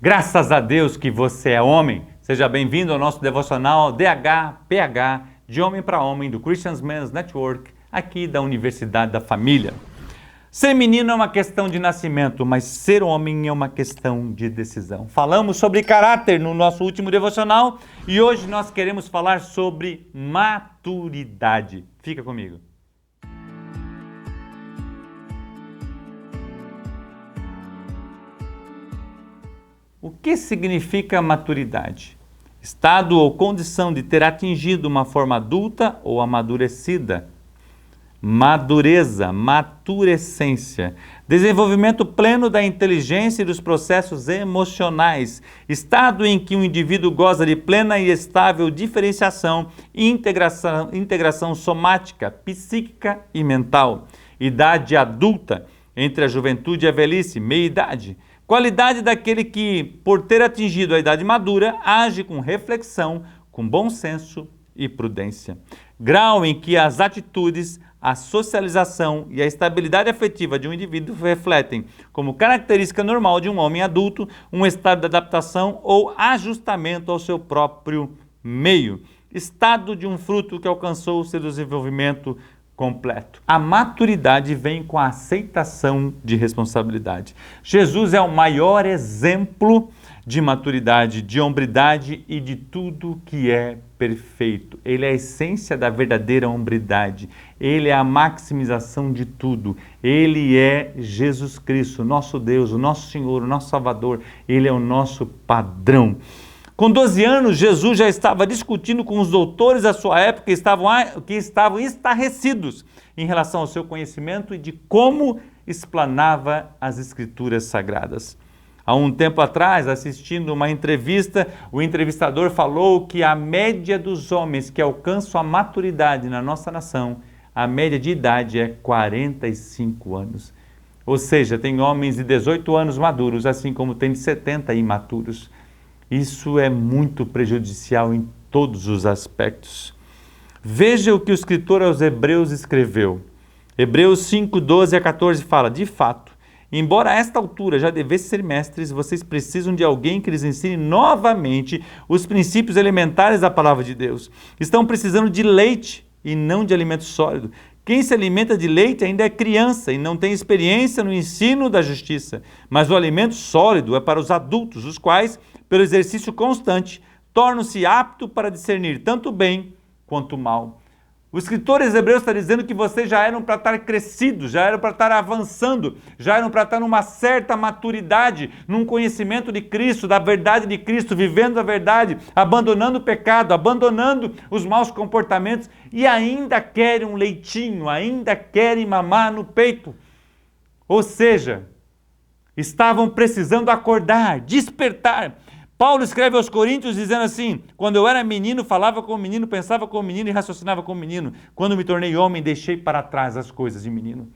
Graças a Deus que você é homem. Seja bem-vindo ao nosso devocional DH-PH, de homem para homem, do Christian Men's Network, aqui da Universidade da Família. Ser menino é uma questão de nascimento, mas ser homem é uma questão de decisão. Falamos sobre caráter no nosso último devocional e hoje nós queremos falar sobre maturidade. Fica comigo. O que significa maturidade? Estado ou condição de ter atingido uma forma adulta ou amadurecida. Madureza, maturescência, desenvolvimento pleno da inteligência e dos processos emocionais, estado em que o indivíduo goza de plena e estável diferenciação e integração somática, psíquica e mental. Idade adulta, entre a juventude e a velhice, meia-idade. Qualidade daquele que, por ter atingido a idade madura, age com reflexão, com bom senso e prudência. Grau em que as atitudes, a socialização e a estabilidade afetiva de um indivíduo refletem, como característica normal de um homem adulto, um estado de adaptação ou ajustamento ao seu próprio meio. Estado de um fruto que alcançou o seu desenvolvimento completo. A maturidade vem com a aceitação de responsabilidade. Jesus é o maior exemplo de maturidade, de hombridade e de tudo que é perfeito. Ele é a essência da verdadeira hombridade. Ele é a maximização de tudo. Ele é Jesus Cristo, nosso Deus, o nosso Senhor, o nosso Salvador. Ele é o nosso padrão. Com 12 anos, Jesus já estava discutindo com os doutores da sua época que estavam estarrecidos em relação ao seu conhecimento e de como explanava as Escrituras Sagradas. Há um tempo atrás, assistindo uma entrevista, o entrevistador falou que a média dos homens que alcançam a maturidade na nossa nação, a média de idade é 45 anos. Ou seja, tem homens de 18 anos maduros, assim como tem de 70 imaturos. Isso é muito prejudicial em todos os aspectos. Veja o que o escritor aos Hebreus escreveu. Hebreus 5, 12 a 14 fala: de fato, embora a esta altura já devessem ser mestres, vocês precisam de alguém que lhes ensine novamente os princípios elementares da palavra de Deus. Estão precisando de leite e não de alimento sólido. Quem se alimenta de leite ainda é criança e não tem experiência no ensino da justiça. Mas o alimento sólido é para os adultos, os quais, pelo exercício constante, tornam-se aptos para discernir tanto o bem quanto o mal. O escritor Hebreus está dizendo que vocês já eram para estar crescidos, já eram para estar avançando, já eram para estar numa certa maturidade, num conhecimento de Cristo, da verdade de Cristo, vivendo a verdade, abandonando o pecado, abandonando os maus comportamentos e ainda querem um leitinho, ainda querem mamar no peito. Ou seja, estavam precisando acordar, despertar. Paulo escreve aos Coríntios dizendo assim: quando eu era menino, falava como menino, pensava como menino e raciocinava como menino. Quando me tornei homem, deixei para trás as coisas de menino.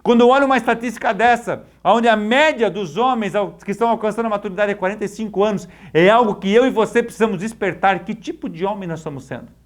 Quando eu olho uma estatística dessa, onde a média dos homens que estão alcançando a maturidade é 45 anos, é algo que eu e você precisamos despertar. Que tipo de homem nós estamos sendo?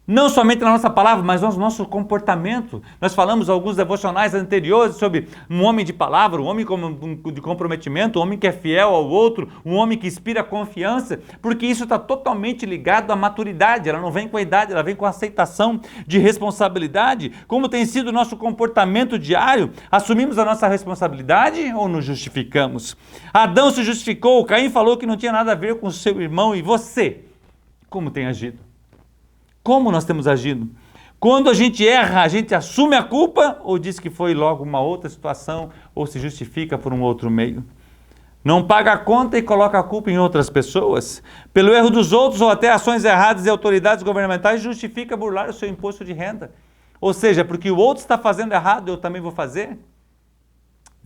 Não somente na nossa palavra, mas no nosso comportamento. Nós falamos alguns devocionais anteriores sobre um homem de palavra, um homem de comprometimento, um homem que é fiel ao outro, um homem que inspira confiança, porque isso está totalmente ligado à maturidade. Ela não vem com a idade, ela vem com a aceitação de responsabilidade. Como tem sido o nosso comportamento diário? Assumimos a nossa responsabilidade ou nos justificamos? Adão se justificou, Caim falou que não tinha nada a ver com o seu irmão. E você? Como tem agido? Como nós temos agido? Quando a gente erra, a gente assume a culpa ou diz que foi logo uma outra situação ou se justifica por um outro meio? Não paga a conta e coloca a culpa em outras pessoas? Pelo erro dos outros ou até ações erradas de autoridades governamentais, justifica burlar o seu imposto de renda? Ou seja, porque o outro está fazendo errado, eu também vou fazer?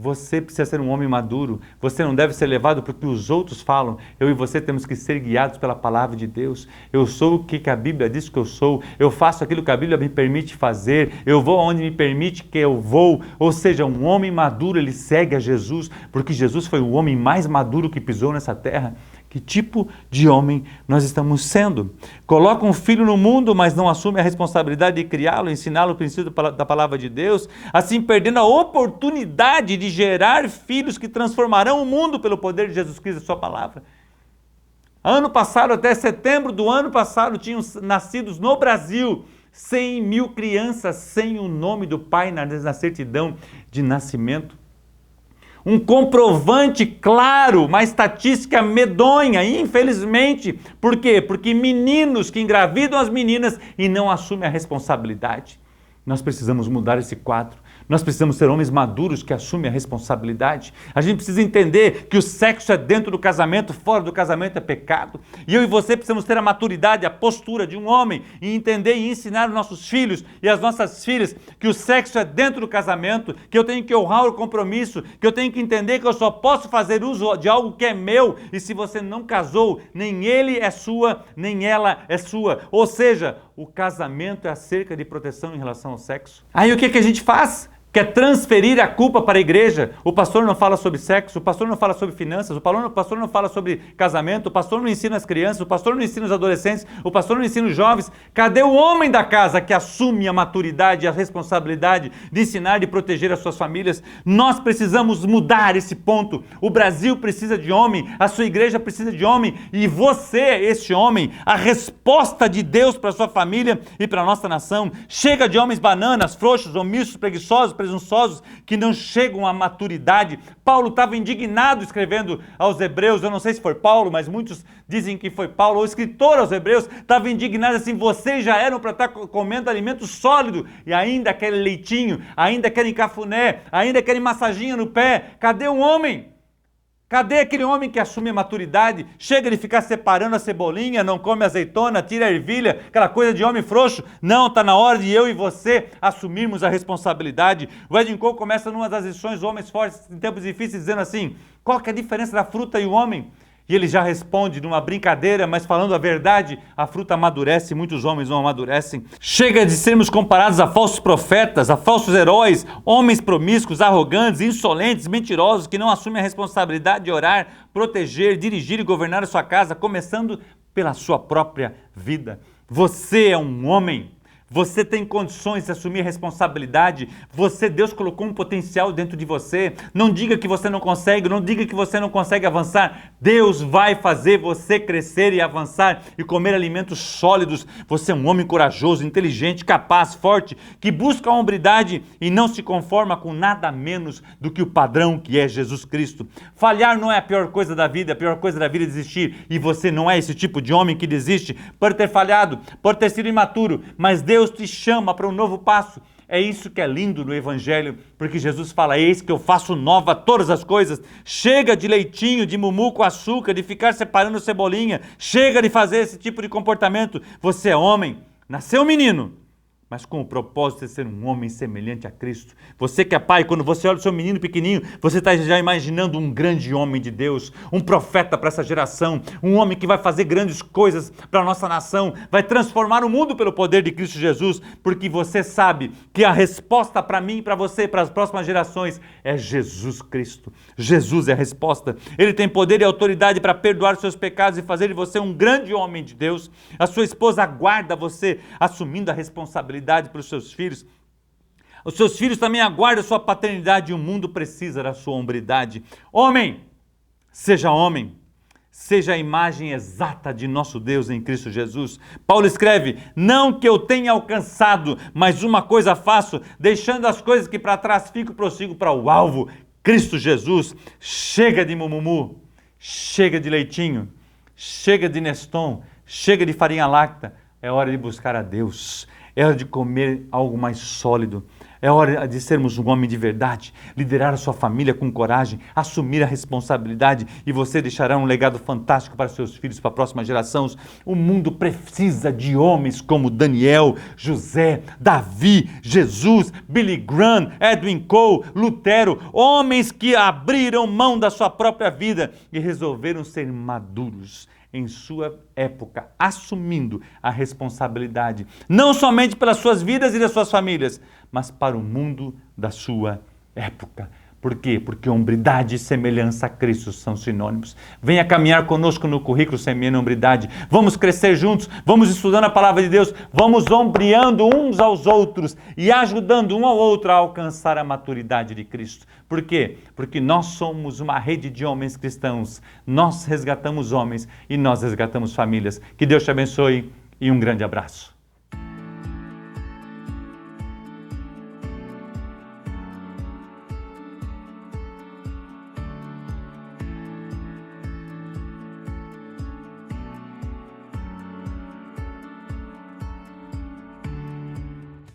Você precisa ser um homem maduro, você não deve ser levado porque os outros falam. Eu e você temos que ser guiados pela palavra de Deus. Eu sou o que a Bíblia diz que eu sou, eu faço aquilo que a Bíblia me permite fazer, eu vou onde me permite que eu vou. Ou seja, um homem maduro, ele segue a Jesus, porque Jesus foi o homem mais maduro que pisou nessa terra. Que tipo de homem nós estamos sendo? Coloca um filho no mundo, mas não assume a responsabilidade de criá-lo, ensiná-lo o princípio da palavra de Deus, assim perdendo a oportunidade de gerar filhos que transformarão o mundo pelo poder de Jesus Cristo e sua palavra. Ano passado, até setembro do ano passado, tinham nascidos no Brasil 100 mil crianças sem o nome do pai na certidão de nascimento. Um comprovante claro, uma estatística medonha, infelizmente. Por quê? Porque meninos que engravidam as meninas e não assumem a responsabilidade. Nós precisamos mudar esse quadro. Nós precisamos ser homens maduros que assumem a responsabilidade. A gente precisa entender que o sexo é dentro do casamento, fora do casamento é pecado. E eu e você precisamos ter a maturidade, a postura de um homem e entender e ensinar os nossos filhos e as nossas filhas que o sexo é dentro do casamento, que eu tenho que honrar o compromisso, que eu tenho que entender que eu só posso fazer uso de algo que é meu e se você não casou, nem ele é sua, nem ela é sua. Ou seja, o casamento é acerca de proteção em relação ao sexo. Aí o que a gente faz? Quer transferir a culpa para a igreja. O pastor não fala sobre sexo, o pastor não fala sobre finanças, o pastor não fala sobre casamento, o pastor não ensina as crianças, o pastor não ensina os adolescentes, o pastor não ensina os jovens. Cadê o homem da casa que assume a maturidade e a responsabilidade de ensinar e de proteger as suas famílias? Nós precisamos mudar esse ponto. O Brasil precisa de homem, a sua igreja precisa de homem e você é esse homem, a resposta de Deus para a sua família e para a nossa nação. Chega de homens bananas, frouxos, omissos, preguiçosos, presunçosos, que não chegam à maturidade. Paulo estava indignado escrevendo aos Hebreus, eu não sei se foi Paulo, mas muitos dizem que foi Paulo, o escritor aos Hebreus, estava indignado assim, vocês já eram para estar comendo alimento sólido, e ainda querem leitinho, ainda querem cafuné, ainda querem massaginha no pé. Cadê o homem? Cadê aquele homem que assume a maturidade? Chega de ficar separando a cebolinha, não come azeitona, tira a ervilha, aquela coisa de homem frouxo. Não, está na hora de eu e você assumirmos a responsabilidade. O Edwin Cole começa numa das lições, Homens Fortes em Tempos Difíceis, dizendo assim, qual que é a diferença da fruta e o homem? E ele já responde numa brincadeira, mas falando a verdade, a fruta amadurece, muitos homens não amadurecem. Chega de sermos comparados a falsos profetas, a falsos heróis, homens promíscuos, arrogantes, insolentes, mentirosos, que não assumem a responsabilidade de orar, proteger, dirigir e governar a sua casa, começando pela sua própria vida. Você é um homem. Você tem condições de assumir responsabilidade. Deus colocou um potencial dentro de você. Não diga que você não consegue, não diga que você não consegue avançar. Deus vai fazer você crescer e avançar e comer alimentos sólidos. Você é um homem corajoso, inteligente, capaz, forte, que busca a hombridade e não se conforma com nada menos do que o padrão que é Jesus Cristo. Falhar não é a pior coisa da vida, a pior coisa da vida é desistir. E você não é esse tipo de homem que desiste. Pode ter falhado, pode ter sido imaturo, mas Deus te chama para um novo passo. É isso que é lindo no Evangelho, porque Jesus fala, eis que eu faço nova todas as coisas. Chega de leitinho, de mumu com açúcar, de ficar separando cebolinha. Chega de fazer esse tipo de comportamento. Você é homem, nasceu menino, mas com o propósito de ser um homem semelhante a Cristo. Você que é pai, quando você olha o seu menino pequenininho, você está já imaginando um grande homem de Deus, um profeta para essa geração, um homem que vai fazer grandes coisas para a nossa nação, vai transformar o mundo pelo poder de Cristo Jesus, porque você sabe que a resposta para mim, para você, para as próximas gerações, é Jesus Cristo. Jesus é a resposta. Ele tem poder e autoridade para perdoar os seus pecados e fazer de você um grande homem de Deus. A sua esposa aguarda você assumindo a responsabilidade para os seus filhos. Os seus filhos também aguardam a sua paternidade e o mundo precisa da sua hombridade. Homem, seja a imagem exata de nosso Deus em Cristo Jesus. Paulo escreve, não que eu tenha alcançado, mas uma coisa faço, deixando as coisas que para trás fico, prossigo para o alvo, Cristo Jesus. Chega de mumumu, chega de leitinho, chega de Neston, chega de farinha láctea, é hora de buscar a Deus. É hora de comer algo mais sólido. É hora de sermos um homem de verdade, liderar a sua família com coragem, assumir a responsabilidade e você deixará um legado fantástico para seus filhos, para a próxima geração. O mundo precisa de homens como Daniel, José, Davi, Jesus, Billy Graham, Edwin Cole, Lutero, homens que abriram mão da sua própria vida e resolveram ser maduros em sua época, assumindo a responsabilidade, não somente pelas suas vidas e das suas famílias, mas para o mundo da sua época. Por quê? Porque hombridade e semelhança a Cristo são sinônimos. Venha caminhar conosco no currículo Semeando Hombridade. Vamos crescer juntos, vamos estudando a palavra de Deus, vamos ombreando uns aos outros e ajudando um ao outro a alcançar a maturidade de Cristo. Por quê? Porque nós somos uma rede de homens cristãos. Nós resgatamos homens e nós resgatamos famílias. Que Deus te abençoe e um grande abraço.